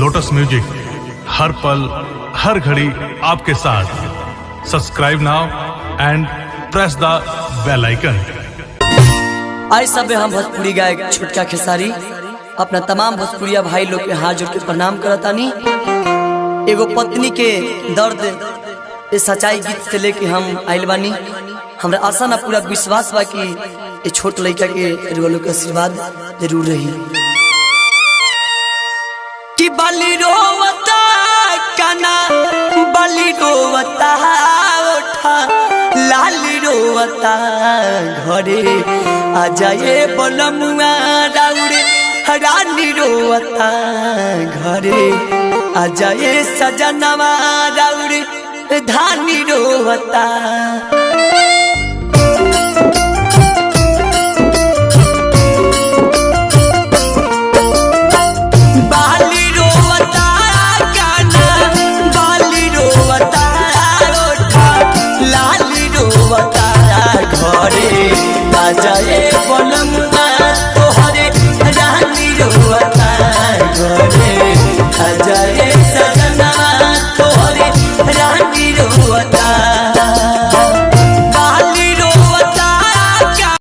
Lotus music हर पल हर घड़ी आपके साथ। Subscribe now and press the bell icon. आई सब हम भोजपुरी गायक छुटका खेसारी अपना तमाम भोजपुरिया भाई लोग के हाथ जोड़ के प्रणाम करतानी। एगो पत्नी के दर्द ये सच्चाई गीत से लेके हम आइल बानी। हमरा आशा ना पूरा विश्वास बा कि ये छोट लड़का के रोलो के आशीर्वाद जरूर रही। कि बाली रोवता काना बाली रोवता उठा लाली रोवता घरे आ जाए बलमुआ राउरे रानी रोवता घरे आ जाए सजनवा राउरे धानी रोवता। बाली रोवता काना बाली रोवता उठा लाली रोवता घरे आ जाए बलमुआ